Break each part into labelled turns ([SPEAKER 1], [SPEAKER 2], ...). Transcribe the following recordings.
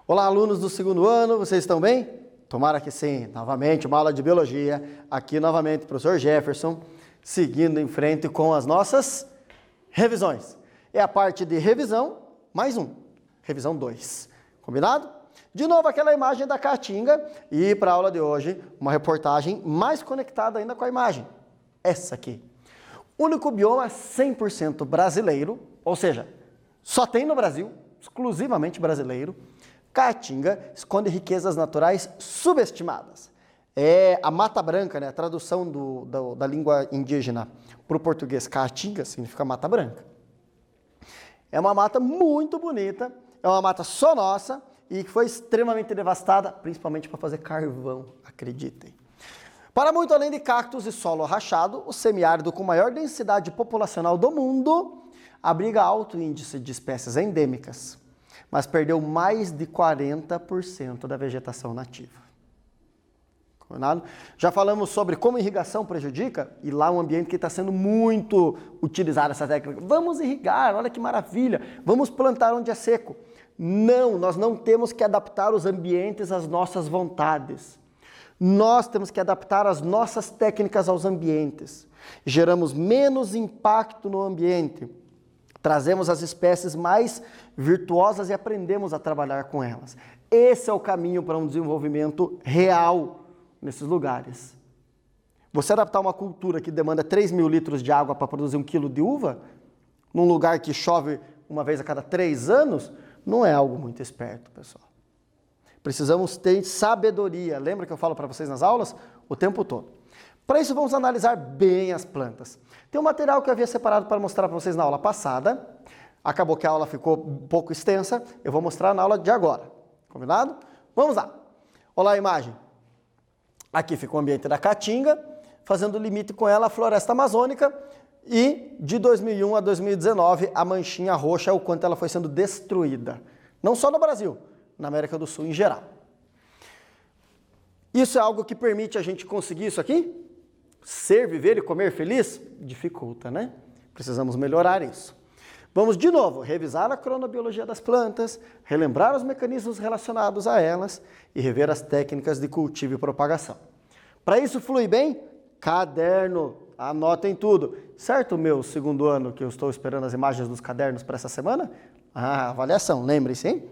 [SPEAKER 1] Olá, alunos do segundo ano, vocês estão bem? Tomara que sim. Novamente, uma aula de biologia. Aqui, novamente, o professor Jefferson, seguindo em frente com as nossas revisões. É a parte de revisão, mais um. Revisão 2. Combinado? De novo, aquela imagem da caatinga. E para a aula de hoje, uma reportagem mais conectada ainda com a imagem. Essa aqui. Único bioma 100% brasileiro, ou seja, só tem no Brasil, exclusivamente brasileiro. Caatinga esconde riquezas naturais subestimadas. É a Mata Branca, né? A tradução da língua indígena para o português, Caatinga significa Mata Branca. É uma mata muito bonita, é uma mata só nossa e que foi extremamente devastada, principalmente para fazer carvão, acreditem. Para muito além de cactos e solo rachado, o semiárido com maior densidade populacional do mundo abriga alto índice de espécies endêmicas, mas perdeu mais de 40% da vegetação nativa. Combinado? Já falamos sobre como irrigação prejudica, e lá um ambiente que está sendo muito utilizado essa técnica. Vamos irrigar, olha que maravilha, vamos plantar onde é seco. Não, nós não temos que adaptar os ambientes às nossas vontades. Nós temos que adaptar as nossas técnicas aos ambientes. Geramos menos impacto no ambiente. Trazemos as espécies mais virtuosas e aprendemos a trabalhar com elas. Esse é o caminho para um desenvolvimento real nesses lugares. Você adaptar uma cultura que demanda 3.000 litros de água para produzir 1 quilo de uva, num lugar que chove uma vez a cada 3 anos, não é algo muito esperto, pessoal. Precisamos ter sabedoria. Lembra que eu falo para vocês nas aulas? O tempo todo. Para isso, vamos analisar bem as plantas. Tem um material que eu havia separado para mostrar para vocês na aula passada. Acabou que a aula ficou um pouco extensa. Eu vou mostrar na aula de agora. Combinado? Vamos lá. Olha lá a imagem. Aqui fica o ambiente da Caatinga, fazendo limite com ela a floresta amazônica. E de 2001 a 2019, a manchinha roxa é o quanto ela foi sendo destruída. Não só no Brasil, na América do Sul em geral. Isso é algo que permite a gente conseguir isso aqui? Ser, viver e comer feliz? Dificulta, né? Precisamos melhorar isso. Vamos de novo revisar a cronobiologia das plantas, relembrar os mecanismos relacionados a elas e rever as técnicas de cultivo e propagação. Para isso flui bem? Caderno. Anotem tudo. Certo, meu segundo ano, que eu estou esperando as imagens dos cadernos para essa semana? Avaliação, lembre-se, hein?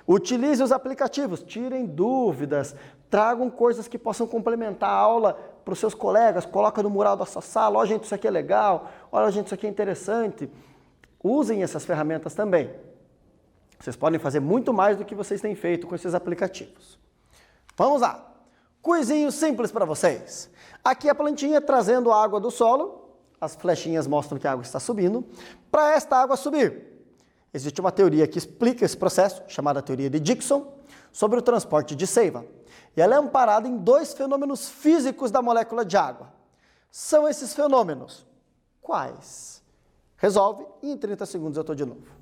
[SPEAKER 1] Utilize os aplicativos, tirem dúvidas, tragam coisas que possam complementar a aula para os seus colegas, coloca no mural da sua sala, olha gente, isso aqui é legal, olha gente, isso aqui é interessante. Usem essas ferramentas também. Vocês podem fazer muito mais do que vocês têm feito com esses aplicativos. Vamos lá. Quizinho simples para vocês. Aqui a plantinha trazendo a água do solo, as flechinhas mostram que a água está subindo. Para esta água subir, existe uma teoria que explica esse processo, chamada teoria de Dickson, sobre o transporte de seiva. E ela é amparada em 2 fenômenos físicos da molécula de água. São esses fenômenos. Quais? Resolve e em 30 segundos eu estou de novo.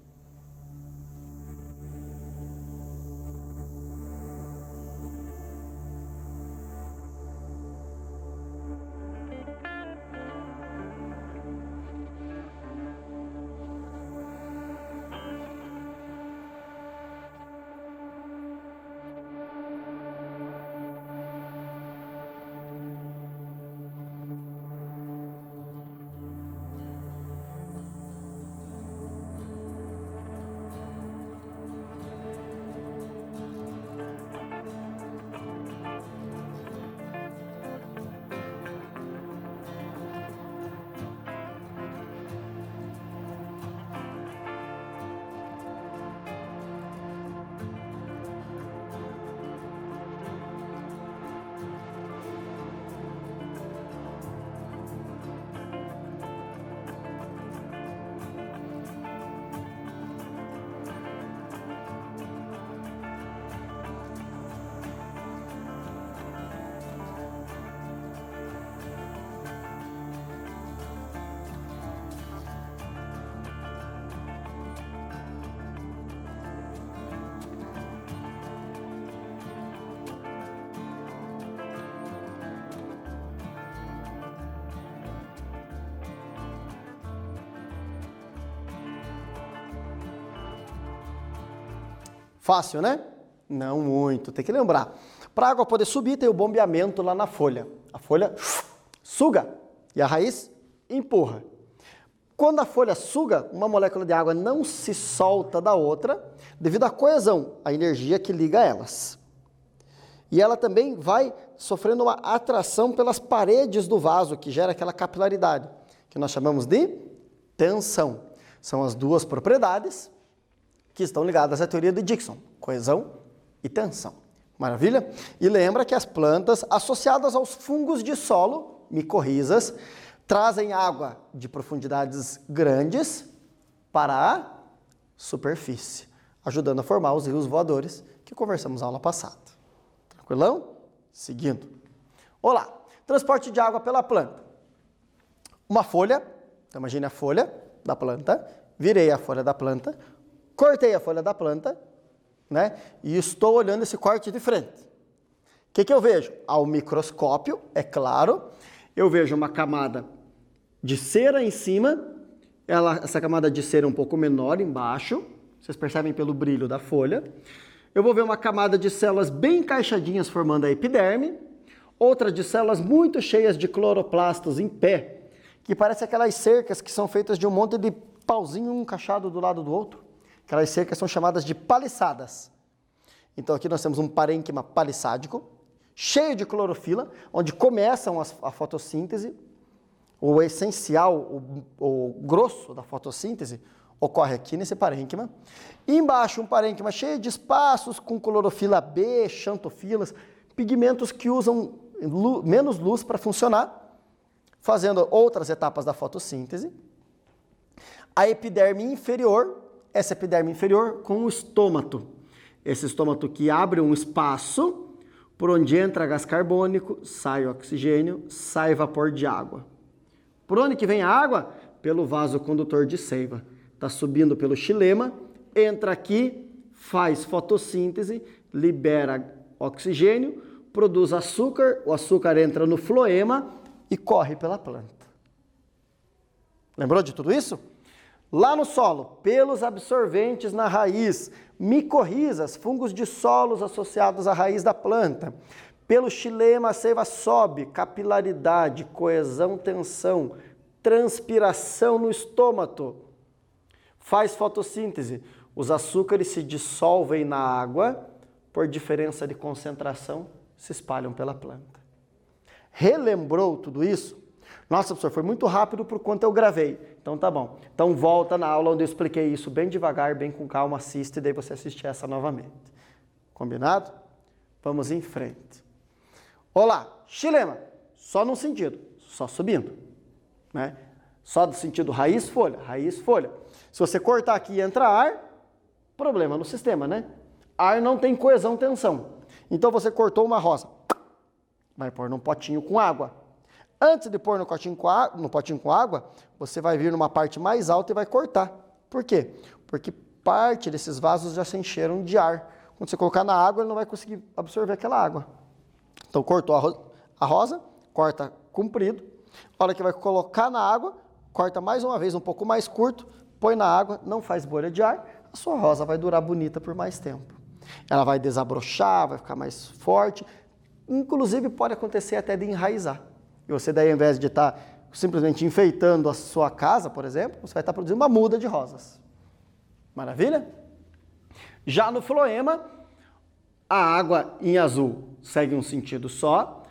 [SPEAKER 1] Fácil, né? Não muito, tem que lembrar. Para a água poder subir, tem o bombeamento lá na folha. A folha suga e a raiz empurra. Quando a folha suga, uma molécula de água não se solta da outra devido à coesão, a energia que liga elas. E ela também vai sofrendo uma atração pelas paredes do vaso, que gera aquela capilaridade, que nós chamamos de tensão. São as duas propriedades que estão ligadas à teoria de Dickson, coesão e tensão. Maravilha? E lembra que as plantas associadas aos fungos de solo, micorrizas, trazem água de profundidades grandes para a superfície, ajudando a formar os rios voadores que conversamos na aula passada. Tranquilão? Seguindo. Olá, transporte de água pela planta. Uma folha, então imagine a folha da planta, virei a folha da planta, cortei a folha da planta, né? E estou olhando esse corte de frente. O que eu vejo? Ao microscópio, é claro, eu vejo uma camada de cera em cima, essa camada de cera um pouco menor embaixo, vocês percebem pelo brilho da folha. Eu vou ver uma camada de células bem encaixadinhas formando a epiderme, outra de células muito cheias de cloroplastos em pé, que parece aquelas cercas que são feitas de um monte de pauzinho um encaixado do lado do outro. Aquelas cercas são chamadas de palissadas. Então aqui nós temos um parênquima palissádico, cheio de clorofila, onde começam a fotossíntese. O essencial, o grosso da fotossíntese ocorre aqui nesse parênquima. E embaixo um parênquima cheio de espaços com clorofila B, xantofilas, pigmentos que usam menos luz para funcionar, fazendo outras etapas da fotossíntese. A epiderme inferior, essa epiderme inferior com o estômato. Esse estômato que abre um espaço por onde entra gás carbônico, sai oxigênio, sai vapor de água. Por onde que vem a água? Pelo vaso condutor de seiva. Está subindo pelo xilema, entra aqui, faz fotossíntese, libera oxigênio, produz açúcar, o açúcar entra no floema e corre pela planta. Lembrou de tudo isso? Lá no solo, pelos absorventes na raiz, micorrizas, fungos de solos associados à raiz da planta. Pelo xilema, a seiva sobe, capilaridade, coesão, tensão, transpiração no estômato. Faz fotossíntese. Os açúcares se dissolvem na água, por diferença de concentração, se espalham pela planta. Relembrou tudo isso? Nossa, professor, foi muito rápido por quanto eu gravei. Então tá bom. Então volta na aula onde eu expliquei isso bem devagar, bem com calma, assiste e daí você assiste essa novamente. Combinado? Vamos em frente. Olá, xilema, só num sentido, só subindo, né? Só do sentido raiz, folha, raiz, folha. Se você cortar aqui e entrar ar, problema no sistema, né? Ar não tem coesão, tensão. Então você cortou uma rosa, vai pôr num potinho com água. Antes de pôr no potinho com água, você vai vir numa parte mais alta e vai cortar. Por quê? Porque parte desses vasos já se encheram de ar. Quando você colocar na água, ele não vai conseguir absorver aquela água. Então cortou a rosa, corta comprido. A hora que vai colocar na água, corta mais uma vez um pouco mais curto, põe na água, não faz bolha de ar, a sua rosa vai durar bonita por mais tempo. Ela vai desabrochar, vai ficar mais forte, inclusive pode acontecer até de enraizar. E você daí, ao invés de estar simplesmente enfeitando a sua casa, por exemplo, você vai estar produzindo uma muda de rosas. Maravilha? Já no floema, a água em azul segue um sentido só,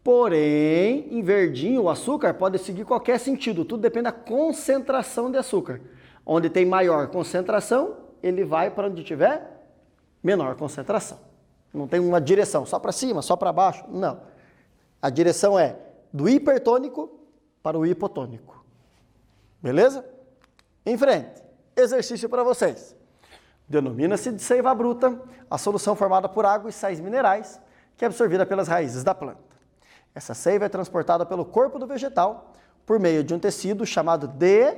[SPEAKER 1] porém, em verdinho, o açúcar pode seguir qualquer sentido, tudo depende da concentração de açúcar. Onde tem maior concentração, ele vai para onde tiver menor concentração. Não tem uma direção, só para cima, só para baixo, não. A direção é do hipertônico para o hipotônico. Beleza? Em frente, exercício para vocês. Denomina-se de seiva bruta a solução formada por água e sais minerais que é absorvida pelas raízes da planta. Essa seiva é transportada pelo corpo do vegetal por meio de um tecido chamado de...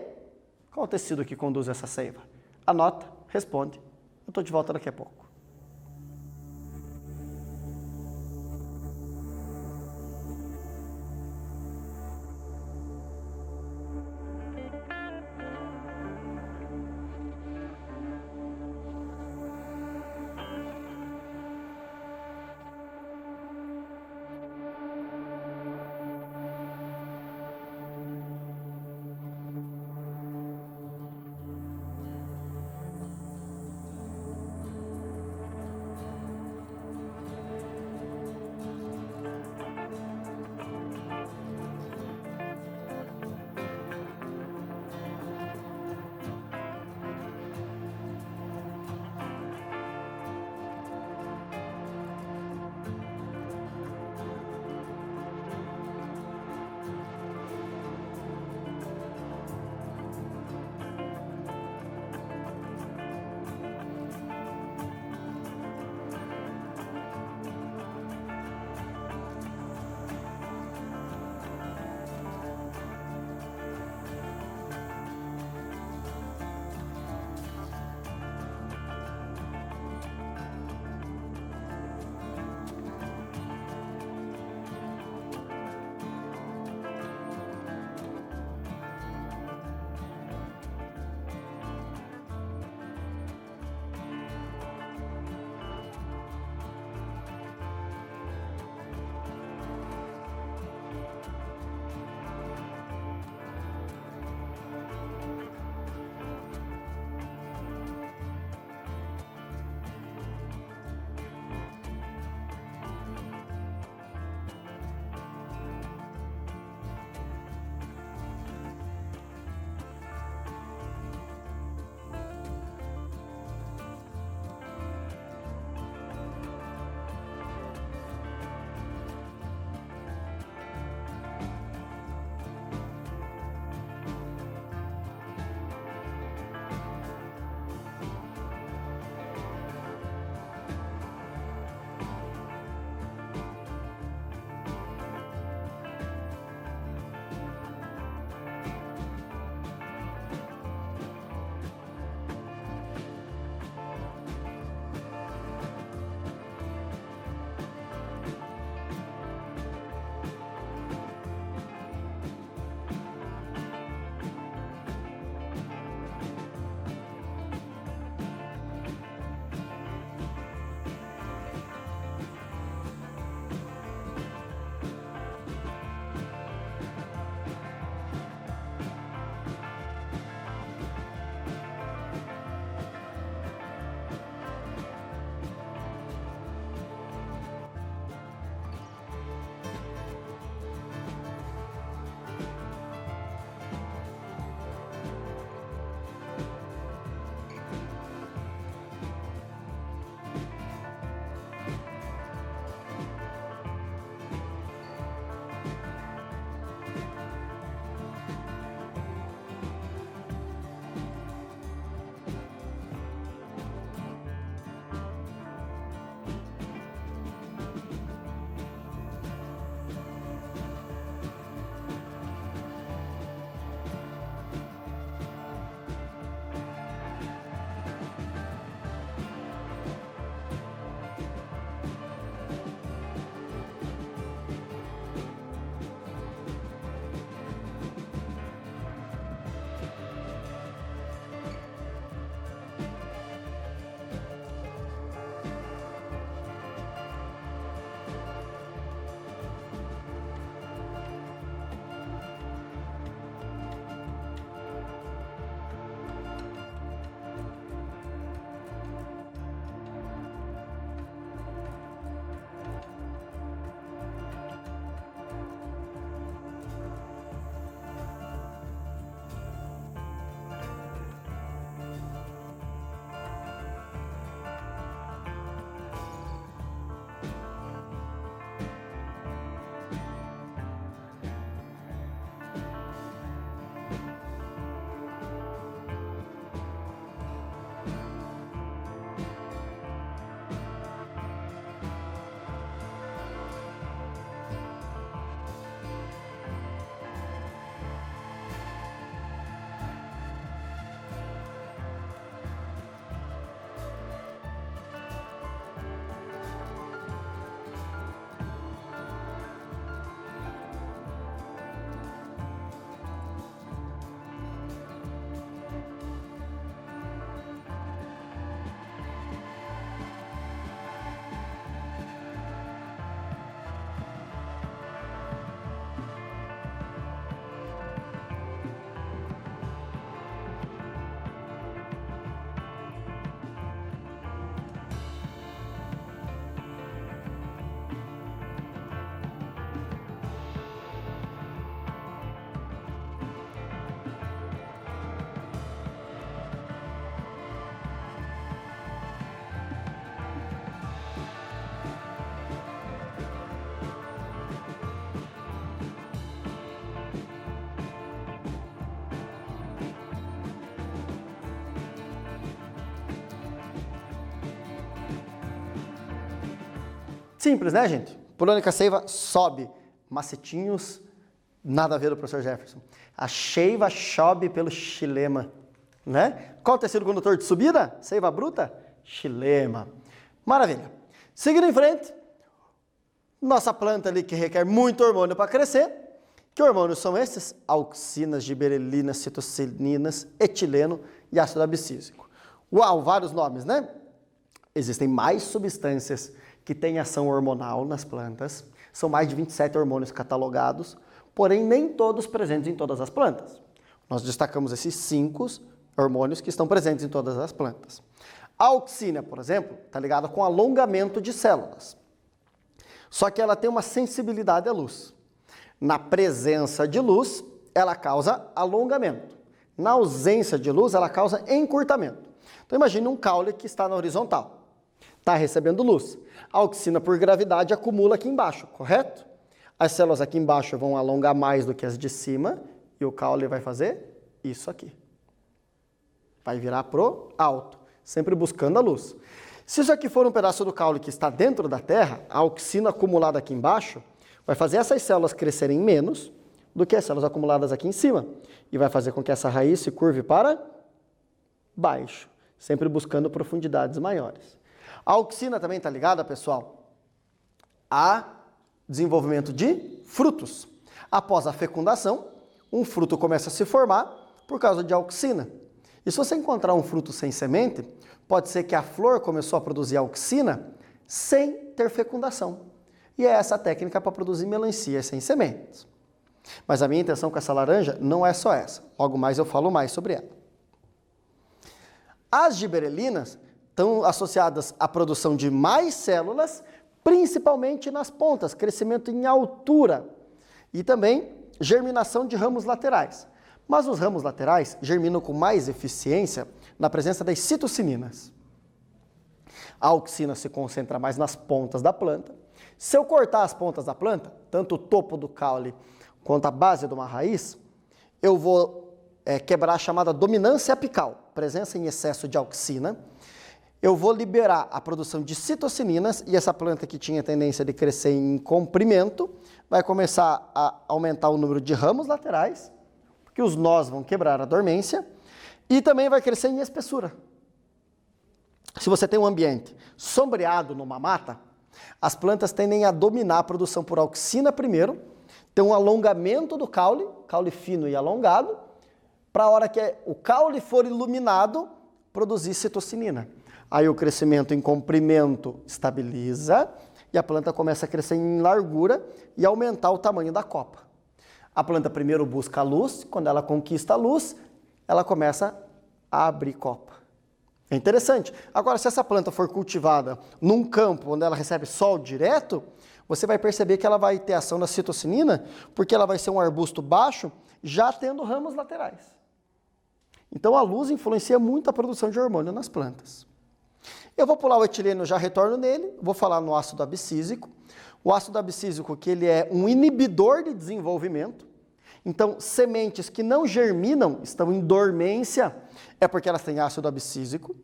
[SPEAKER 1] Qual é o tecido que conduz essa seiva? Anota, responde. Eu estou de volta daqui a pouco. Simples, né, gente? Polônica seiva sobe. Macetinhos, nada a ver do professor Jefferson. A seiva sobe pelo xilema, né? Qual o tecido condutor de subida? Seiva bruta? Xilema. Maravilha. Seguindo em frente, nossa planta ali que requer muito hormônio para crescer. Que hormônios são esses? Auxinas, giberelinas, citocininas, etileno e ácido abscísico. Uau, vários nomes, né? Existem mais substâncias que têm ação hormonal nas plantas. São mais de 27 hormônios catalogados, porém nem todos presentes em todas as plantas. Nós destacamos esses 5 hormônios que estão presentes em todas as plantas. A auxina, por exemplo, está ligada com alongamento de células. Só que ela tem uma sensibilidade à luz. Na presença de luz, ela causa alongamento. Na ausência de luz, ela causa encurtamento. Então imagine um caule que está na horizontal. Está recebendo luz. A auxina, por gravidade, acumula aqui embaixo, correto? As células aqui embaixo vão alongar mais do que as de cima e o caule vai fazer isso aqui. Vai virar pro alto, sempre buscando a luz. Se isso aqui for um pedaço do caule que está dentro da terra, a auxina acumulada aqui embaixo vai fazer essas células crescerem menos do que as células acumuladas aqui em cima. E vai fazer com que essa raiz se curve para baixo, sempre buscando profundidades maiores. A auxina também está ligada, pessoal, a desenvolvimento de frutos. Após a fecundação, um fruto começa a se formar por causa de auxina. E se você encontrar um fruto sem semente, pode ser que a flor começou a produzir auxina sem ter fecundação. E é essa a técnica para produzir melancia sem sementes. Mas a minha intenção com essa laranja não é só essa. Logo mais eu falo mais sobre ela. As giberelinas estão associadas à produção de mais células, principalmente nas pontas, crescimento em altura e também germinação de ramos laterais. Mas os ramos laterais germinam com mais eficiência na presença das citocininas. A auxina se concentra mais nas pontas da planta. Se eu cortar as pontas da planta, tanto o topo do caule quanto a base de uma raiz, eu vou quebrar a chamada dominância apical, presença em excesso de auxina. Eu vou liberar a produção de citocininas e essa planta que tinha tendência de crescer em comprimento vai começar a aumentar o número de ramos laterais, porque os nós vão quebrar a dormência, e também vai crescer em espessura. Se você tem um ambiente sombreado numa mata, as plantas tendem a dominar a produção por auxina primeiro, tem um alongamento do caule, caule fino e alongado, para a hora que o caule for iluminado, produzir citocinina. Aí o crescimento em comprimento estabiliza e a planta começa a crescer em largura e aumentar o tamanho da copa. A planta primeiro busca a luz, quando ela conquista a luz, ela começa a abrir copa. É interessante. Agora, se essa planta for cultivada num campo onde ela recebe sol direto, você vai perceber que ela vai ter ação da citocinina, porque ela vai ser um arbusto baixo, já tendo ramos laterais. Então, a luz influencia muito a produção de hormônio nas plantas. Eu vou pular o etileno, já retorno nele, vou falar no ácido abscísico. O ácido abscísico, que ele é um inibidor de desenvolvimento. Então, sementes que não germinam, estão em dormência, é porque elas têm ácido abscísico.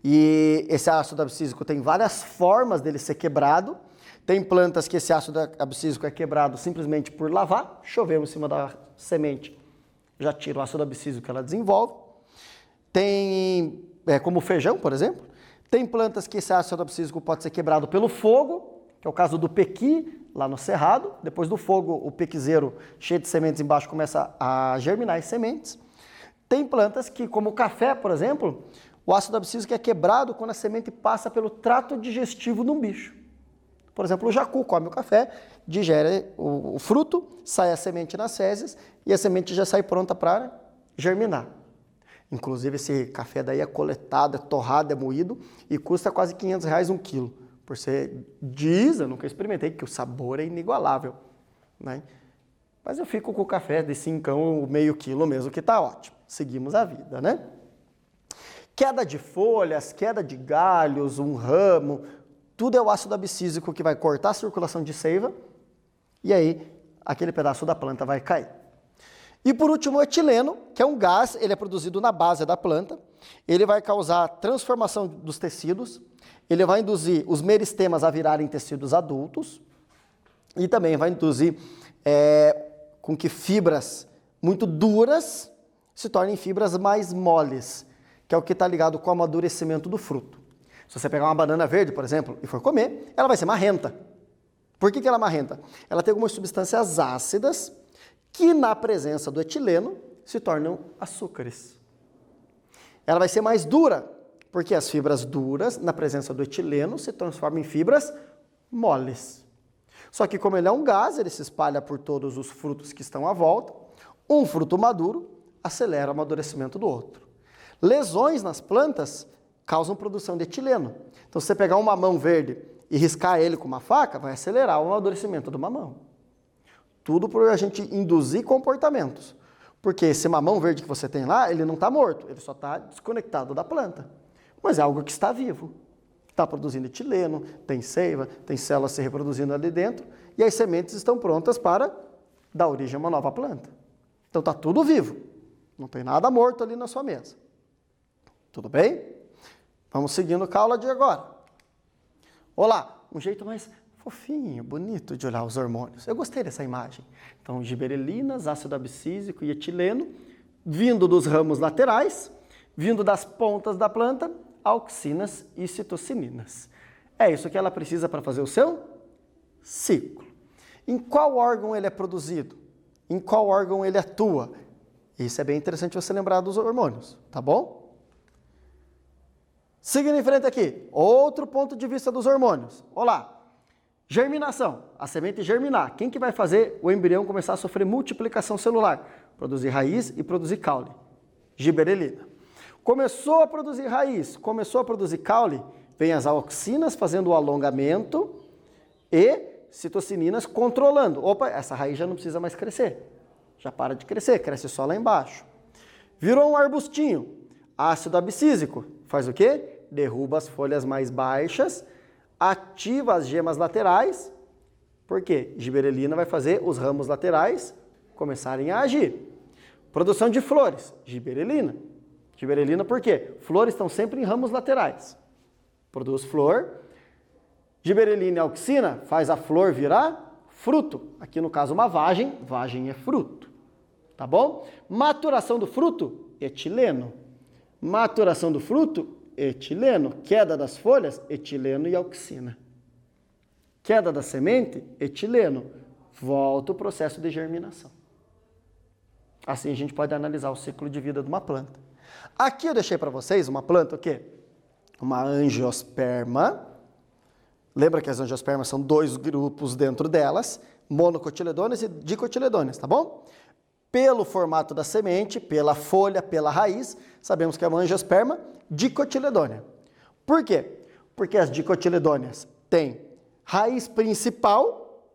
[SPEAKER 1] E esse ácido abscísico tem várias formas dele ser quebrado. Tem plantas que esse ácido abscísico é quebrado simplesmente por lavar, chover em cima da semente, já tira o ácido abscísico que ela desenvolve. Tem, como o feijão, por exemplo, tem plantas que esse ácido abscísico pode ser quebrado pelo fogo, que é o caso do pequi, lá no cerrado. Depois do fogo, o pequizeiro cheio de sementes embaixo começa a germinar as sementes. Tem plantas que, como o café, por exemplo, o ácido abscísico é quebrado quando a semente passa pelo trato digestivo de um bicho. Por exemplo, o jacu come o café, digere o fruto, sai a semente nas fezes e a semente já sai pronta para germinar. Inclusive, esse café daí é coletado, é torrado, é moído e custa quase R$500 um quilo. Por ser, diz, eu nunca experimentei, que o sabor é inigualável, né? Mas eu fico com o café de 5, meio quilo mesmo, que tá ótimo. Seguimos a vida, né? Queda de folhas, queda de galhos, um ramo, tudo é o ácido abscísico que vai cortar a circulação de seiva e aí aquele pedaço da planta vai cair. E por último o etileno, que é um gás, ele é produzido na base da planta, ele vai causar transformação dos tecidos, ele vai induzir os meristemas a virarem tecidos adultos e também vai induzir com que fibras muito duras se tornem fibras mais moles, que é o que está ligado com o amadurecimento do fruto. Se você pegar uma banana verde, por exemplo, e for comer, ela vai ser marrenta. Por que ela é marrenta? Ela tem algumas substâncias ácidas que, na presença do etileno, se tornam açúcares. Ela vai ser mais dura, porque as fibras duras, na presença do etileno, se transformam em fibras moles. Só que como ele é um gás, ele se espalha por todos os frutos que estão à volta. Um fruto maduro acelera o amadurecimento do outro. Lesões nas plantas causam produção de etileno. Então, se você pegar um mamão verde e riscar ele com uma faca, vai acelerar o amadurecimento do mamão. Tudo por a gente induzir comportamentos. Porque esse mamão verde que você tem lá, ele não está morto, ele só está desconectado da planta. Mas é algo que está vivo. Está produzindo etileno, tem seiva, tem células se reproduzindo ali dentro, e as sementes estão prontas para dar origem a uma nova planta. Então está tudo vivo. Não tem nada morto ali na sua mesa. Tudo bem? Vamos seguindo com a aula de agora. Olá, um jeito mais fofinho, bonito de olhar os hormônios. Eu gostei dessa imagem. Então, giberelinas, ácido abscísico e etileno, vindo dos ramos laterais, vindo das pontas da planta, auxinas e citocininas. É isso que ela precisa para fazer o seu ciclo. Em qual órgão ele é produzido? Em qual órgão ele atua? Isso é bem interessante você lembrar dos hormônios, tá bom? Seguindo em frente aqui, outro ponto de vista dos hormônios. Olá, germinação, a semente germinar. Quem que vai fazer o embrião começar a sofrer multiplicação celular? Produzir raiz e produzir caule. Giberelina. Começou a produzir raiz, começou a produzir caule, vem as auxinas fazendo o alongamento e citocininas controlando. Opa, essa raiz já não precisa mais crescer. Já para de crescer, cresce só lá embaixo. Virou um arbustinho. Ácido abscísico faz o quê? Derruba as folhas mais baixas, ativa as gemas laterais. Por quê? Giberelina vai fazer os ramos laterais começarem a agir. Produção de flores, giberelina. Giberelina por quê? Flores estão sempre em ramos laterais. Produz flor. Giberelina e auxina faz a flor virar fruto. Aqui no caso uma vagem, vagem é fruto. Tá bom? Maturação do fruto, etileno. Maturação do fruto, etileno. Queda das folhas, etileno e auxina. Queda da semente, etileno. Volta o processo de germinação. Assim a gente pode analisar o ciclo de vida de uma planta. Aqui eu deixei para vocês uma planta o quê? Uma angiosperma. Lembra que as angiospermas são dois grupos dentro delas, monocotiledôneas e dicotiledôneas, tá bom? Pelo formato da semente, pela folha, pela raiz, sabemos que é uma angiosperma dicotiledônea. Por quê? Porque as dicotiledôneas têm raiz principal,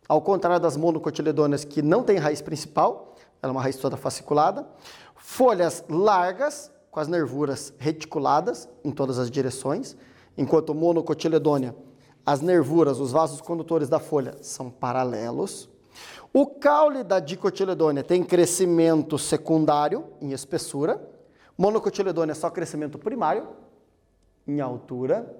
[SPEAKER 1] ao contrário das monocotiledôneas que não têm raiz principal, ela é uma raiz toda fasciculada, folhas largas, com as nervuras reticuladas em todas as direções, enquanto monocotiledônea, as nervuras, os vasos condutores da folha são paralelos. O caule da dicotiledônea tem crescimento secundário em espessura, monocotiledônea é só crescimento primário em altura.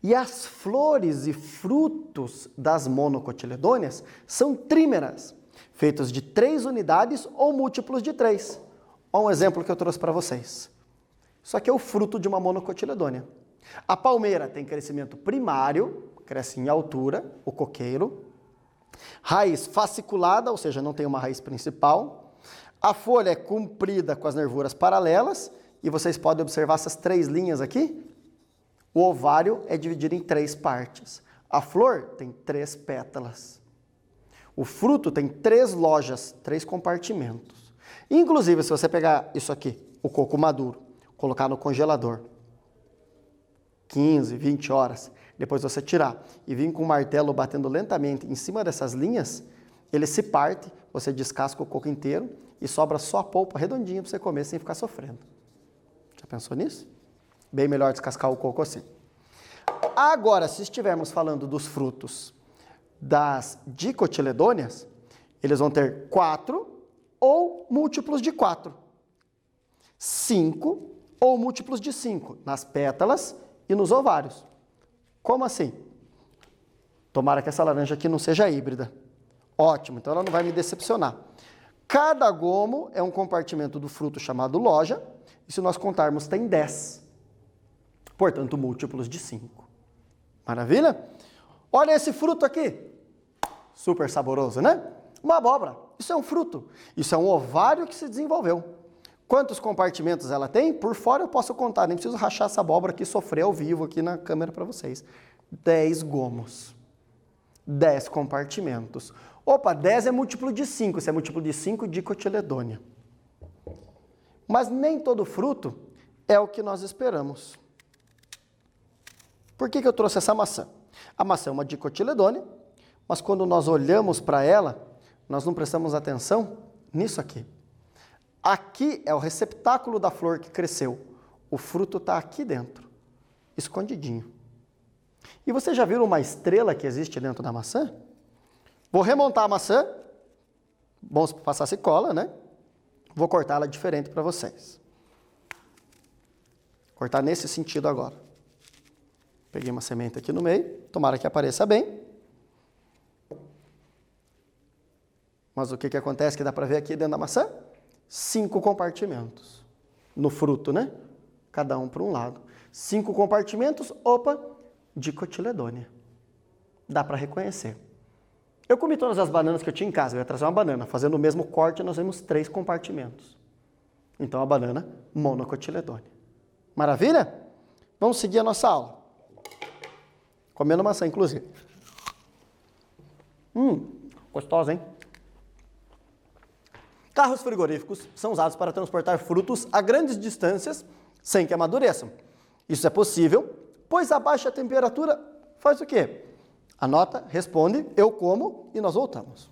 [SPEAKER 1] E as flores e frutos das monocotiledôneas são trímeras, feitos de 3 unidades ou múltiplos de 3. Olha um exemplo que eu trouxe para vocês. Isso aqui é o fruto de uma monocotiledônea. A palmeira tem crescimento primário, cresce em altura, o coqueiro. Raiz fasciculada, ou seja, não tem uma raiz principal. A folha é comprida com as nervuras paralelas. E vocês podem observar essas 3 linhas aqui. O ovário é dividido em 3 partes. A flor tem 3 pétalas. O fruto tem 3 lojas, 3 compartimentos. Inclusive, se você pegar isso aqui, o coco maduro, colocar no congelador, 15, 20 horas, depois você tirar e vir com um martelo batendo lentamente em cima dessas linhas, ele se parte, você descasca o coco inteiro e sobra só a polpa redondinha para você comer sem ficar sofrendo. Já pensou nisso? Bem melhor descascar o coco assim. Agora, se estivermos falando dos frutos das dicotiledôneas, eles vão ter 4 ou múltiplos de 4. 5 ou múltiplos de 5 nas pétalas e nos ovários. Como assim? Tomara que essa laranja aqui não seja híbrida. Ótimo, então ela não vai me decepcionar. Cada gomo é um compartimento do fruto chamado loja, e se nós contarmos tem 10. Portanto, múltiplos de 5. Maravilha? Olha esse fruto aqui. Super saboroso, né? Uma abóbora. Isso é um fruto. Isso é um ovário que se desenvolveu. Quantos compartimentos ela tem? Por fora eu posso contar, nem preciso rachar essa abóbora aqui e sofrer ao vivo aqui na câmera para vocês. 10 gomos. 10 compartimentos. Opa, 10 é múltiplo de 5. Se é múltiplo de 5, dicotiledônia. Mas nem todo fruto é o que nós esperamos. Por que eu trouxe essa maçã? A maçã é uma dicotiledônia, mas quando nós olhamos para ela, nós não prestamos atenção nisso aqui. Aqui é o receptáculo da flor que cresceu. O fruto está aqui dentro, escondidinho. E você já viu uma estrela que existe dentro da maçã? Vou remontar a maçã. Vamos passar se cola, né? Vou cortá-la diferente para vocês. Cortar nesse sentido agora. Peguei uma semente aqui no meio. Tomara que apareça bem. Mas o que acontece que dá para ver aqui dentro da maçã? 5 compartimentos. No fruto, né? Cada um para um lado. 5 compartimentos, opa, dicotiledônia. Dá para reconhecer. Eu comi todas as bananas que eu tinha em casa. Eu ia trazer uma banana. Fazendo o mesmo corte, nós vemos 3 compartimentos. Então, a banana monocotiledônia. Maravilha? Vamos seguir a nossa aula. Comendo maçã, inclusive. Gostosa, hein? Carros frigoríficos são usados para transportar frutos a grandes distâncias sem que amadureçam. Isso é possível, pois a baixa temperatura faz o quê? Anota, responde, eu como e nós voltamos.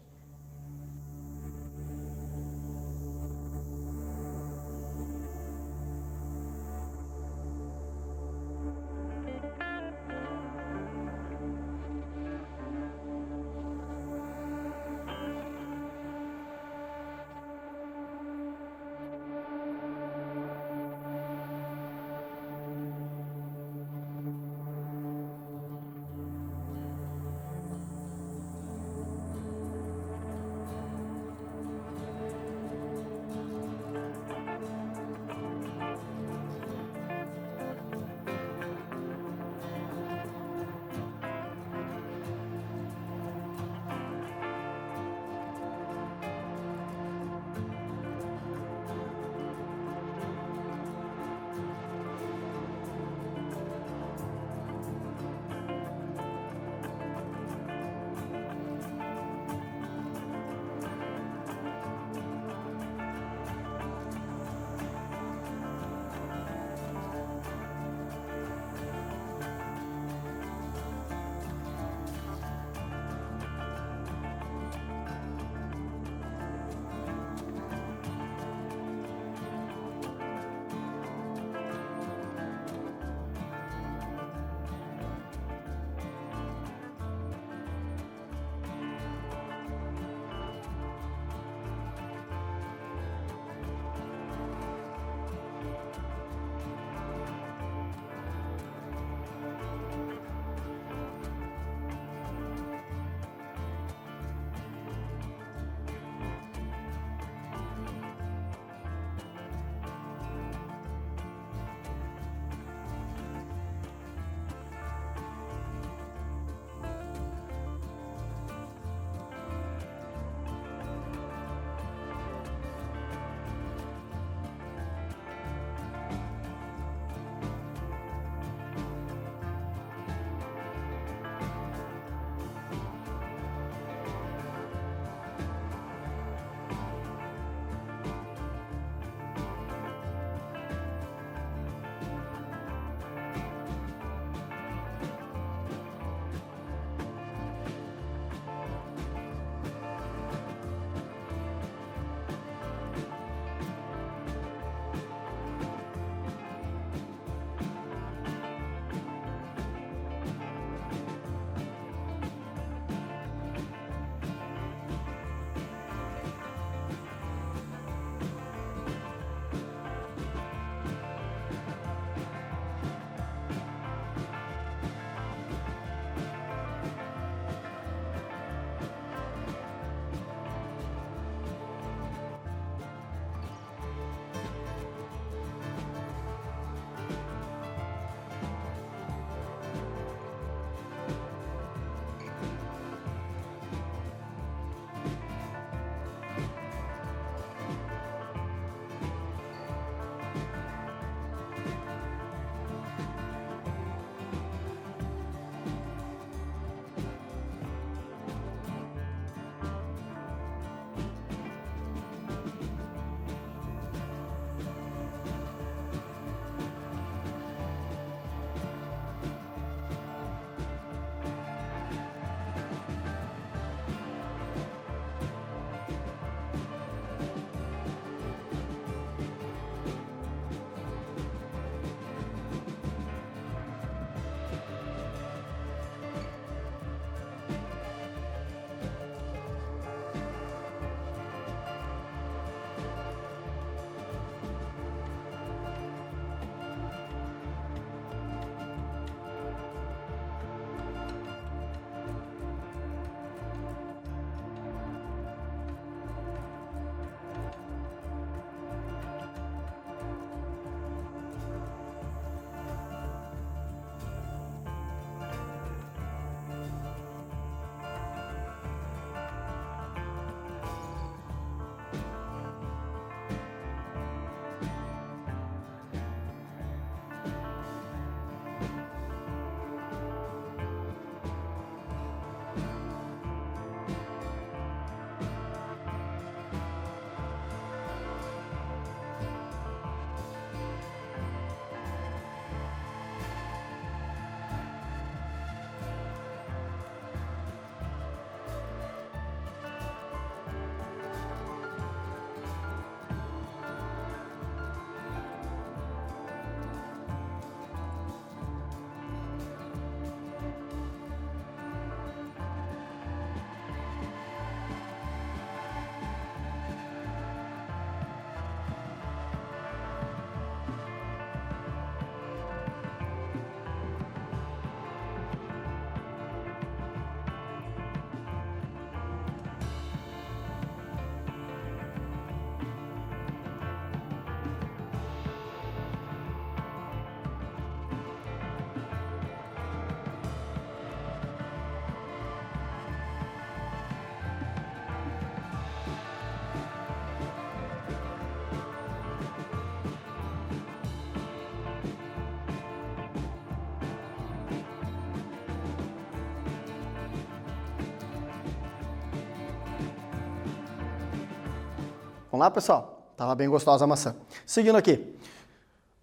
[SPEAKER 1] Vamos lá, pessoal? Tava bem gostosa a maçã. Seguindo aqui.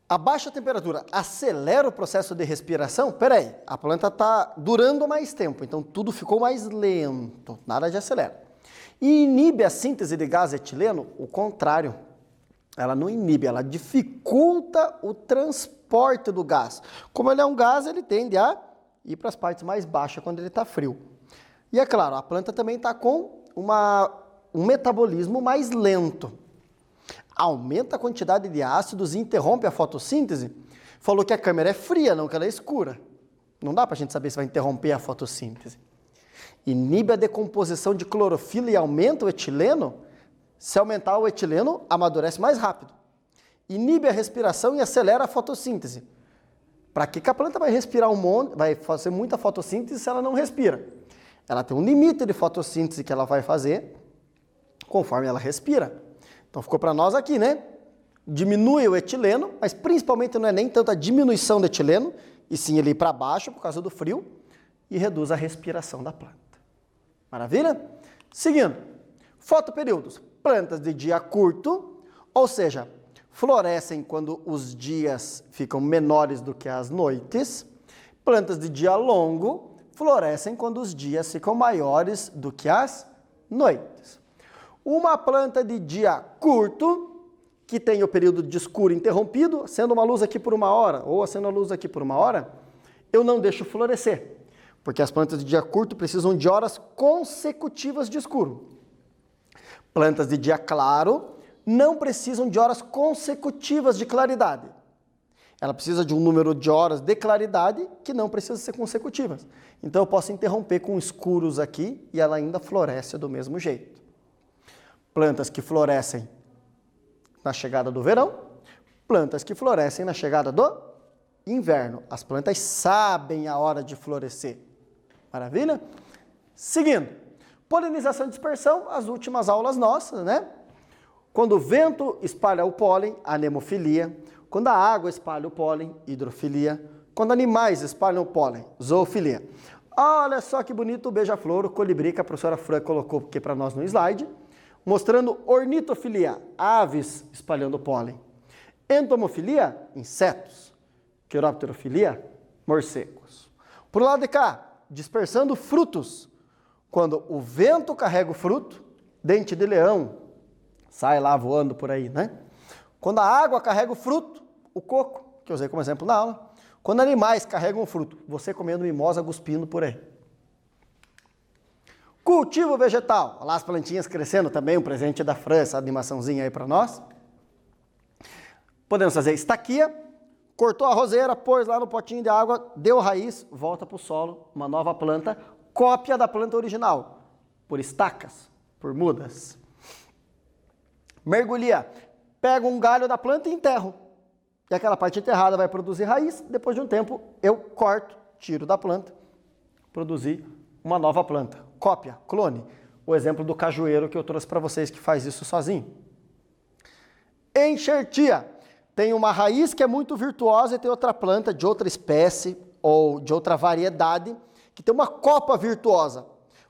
[SPEAKER 1] A baixa temperatura acelera o processo de respiração? Peraí, a planta está durando mais tempo, então tudo ficou mais lento, nada de acelera. E inibe a síntese de gás etileno? O contrário, ela não inibe, ela dificulta o transporte do gás. Como ele é um gás, ele tende a ir para as partes mais baixas quando ele está frio. E é claro, a planta também está com um metabolismo mais lento. Aumenta a quantidade de ácidos e interrompe a fotossíntese. Falou que a câmera é fria, não que ela é escura. Não dá para a gente saber se vai interromper a fotossíntese. Inibe a decomposição de clorofila e aumenta o etileno. Se aumentar o etileno, amadurece mais rápido. Inibe a respiração e acelera a fotossíntese. Para que a planta vai respirar um monte, vai fazer muita fotossíntese se ela não respira? Ela tem um limite de fotossíntese que ela vai fazer conforme ela respira. Então ficou para nós aqui, né? Diminui o etileno, mas principalmente não é nem tanto a diminuição do etileno, e sim ele ir para baixo por causa do frio, e reduz a respiração da planta. Maravilha? Seguindo, fotoperíodos. Plantas de dia curto, ou seja, florescem quando os dias ficam menores do que as noites. Plantas de dia longo, florescem quando os dias ficam maiores do que as noites. Uma planta de dia curto, que tem o período de escuro interrompido, acendo uma luz aqui por 1 hora, ou acendo a luz aqui por 1 hora, eu não deixo florescer, porque as plantas de dia curto precisam de horas consecutivas de escuro. Plantas de dia claro não precisam de horas consecutivas de claridade. Ela precisa de um número de horas de claridade que não precisa ser consecutivas. Então eu posso interromper com escuros aqui e ela ainda floresce do mesmo jeito. Plantas que florescem na chegada do verão, plantas que florescem na chegada do inverno. As plantas sabem a hora de florescer. Maravilha? Seguindo, polinização e dispersão, as últimas aulas nossas, né? Quando o vento espalha o pólen, anemofilia. Quando a água espalha o pólen, hidrofilia. Quando animais espalham o pólen, zoofilia. Olha só que bonito o beija-flor, o colibri que a professora Fran colocou aqui para nós no slide, mostrando ornitofilia, aves espalhando pólen. Entomofilia, insetos. Quiropterofilia, morcegos. Por lado de cá, dispersando frutos. Quando o vento carrega o fruto, dente de leão, sai lá voando por aí, né? Quando a água carrega o fruto, o coco, que eu usei como exemplo na aula. Quando animais carregam o fruto, você comendo mimosa, cuspindo por aí. Cultivo vegetal, olha lá as plantinhas crescendo também, um presente da França, animaçãozinha aí para nós. Podemos fazer estaquia, cortou a roseira, pôs lá no potinho de água, deu raiz, volta para o solo, uma nova planta, cópia da planta original, por estacas, por mudas. Mergulhia, pego um galho da planta e enterro. E aquela parte enterrada vai produzir raiz, depois de um tempo eu corto, tiro da planta, produzir uma nova planta. Cópia, clone. O exemplo do cajueiro que eu trouxe para vocês que faz isso sozinho. Enxertia. Tem uma raiz que é muito virtuosa e tem outra planta de outra espécie ou de outra variedade que tem uma copa virtuosa.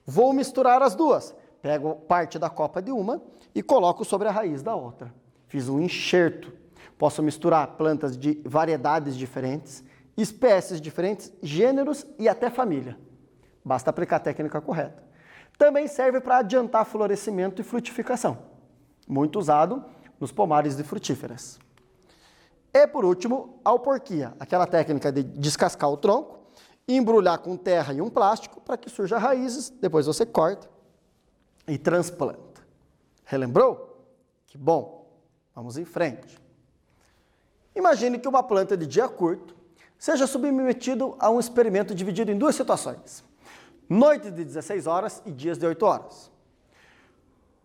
[SPEAKER 1] Vou misturar as duas. Pego parte da copa de uma e coloco sobre a raiz da outra. Fiz um enxerto. Posso misturar plantas de variedades diferentes, espécies diferentes, gêneros e até família. Basta aplicar a técnica correta. Também serve para adiantar florescimento e frutificação. Muito usado nos pomares de frutíferas. E por último, a auporquia, aquela técnica de descascar o tronco, embrulhar com terra e um plástico para que surja raízes, depois você corta e transplanta. Relembrou? Que bom! Vamos em frente. Imagine que uma planta de dia curto seja submetido a um experimento dividido em 2 situações. Noites de 16 horas e dias de 8 horas.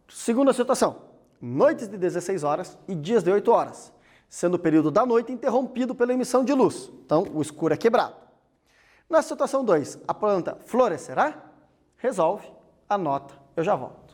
[SPEAKER 1] Segunda situação, noites de 16 horas e dias de 8 horas, sendo o período da noite interrompido pela emissão de luz. Então, o escuro é quebrado. Na situação 2, a planta florescerá? Resolve, anota, eu já volto.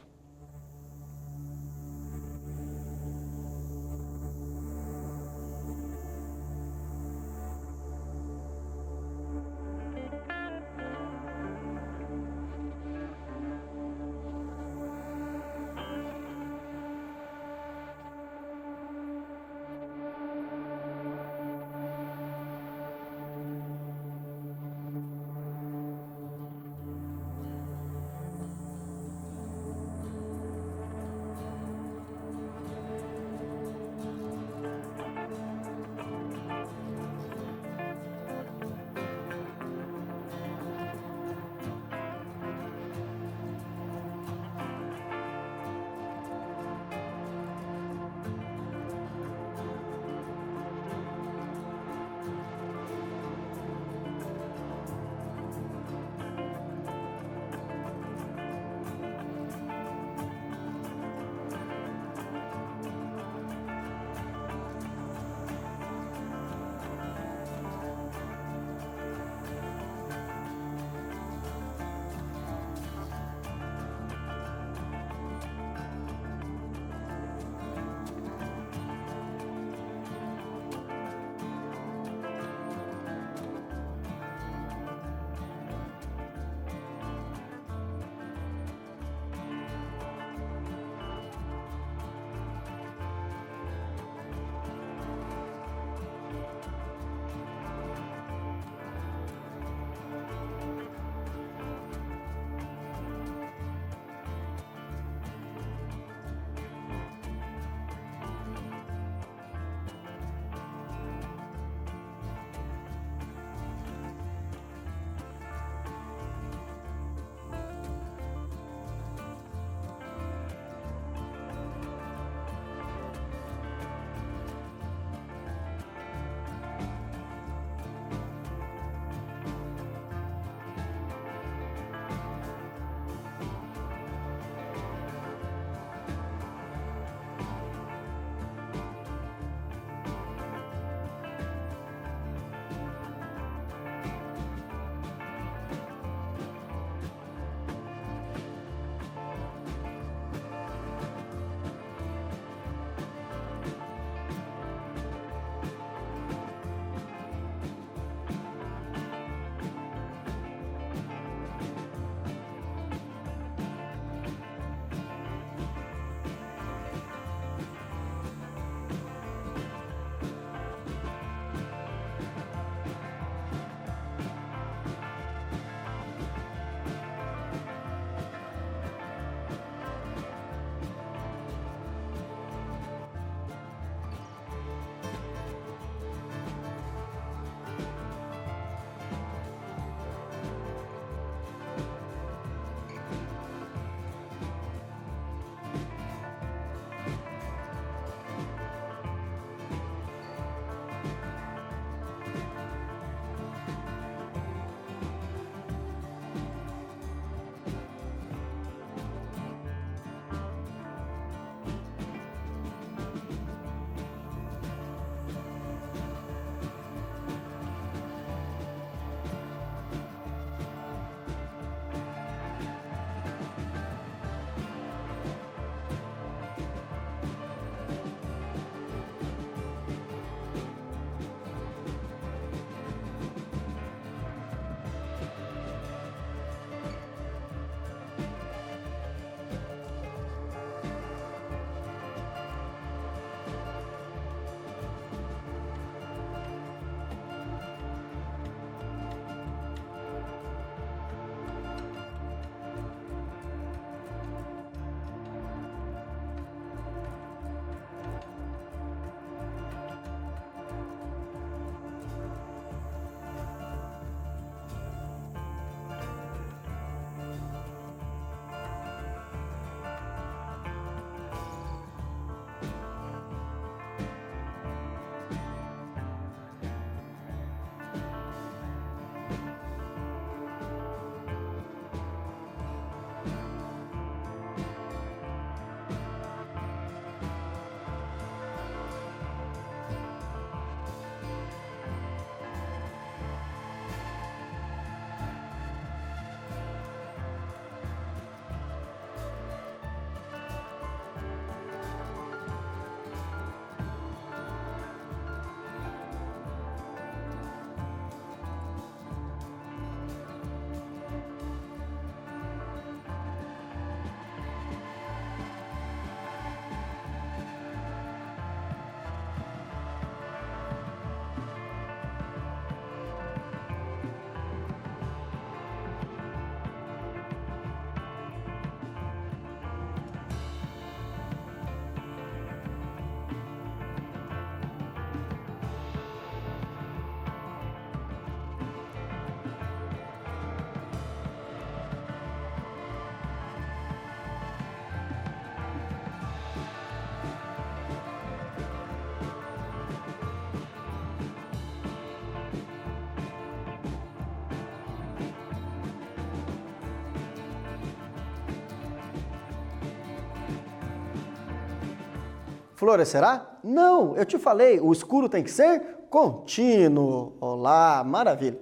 [SPEAKER 1] florescerá? Não, eu te falei, o escuro tem que ser contínuo. Olá, maravilha.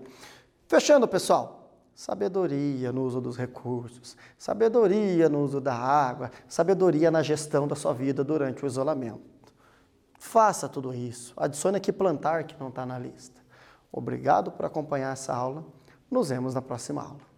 [SPEAKER 1] Fechando, pessoal. Sabedoria no uso dos recursos, sabedoria no uso da água, sabedoria na gestão da sua vida durante o isolamento. Faça tudo isso. Adicione aqui plantar, que não está na lista. Obrigado por acompanhar essa aula. Nos vemos na próxima aula.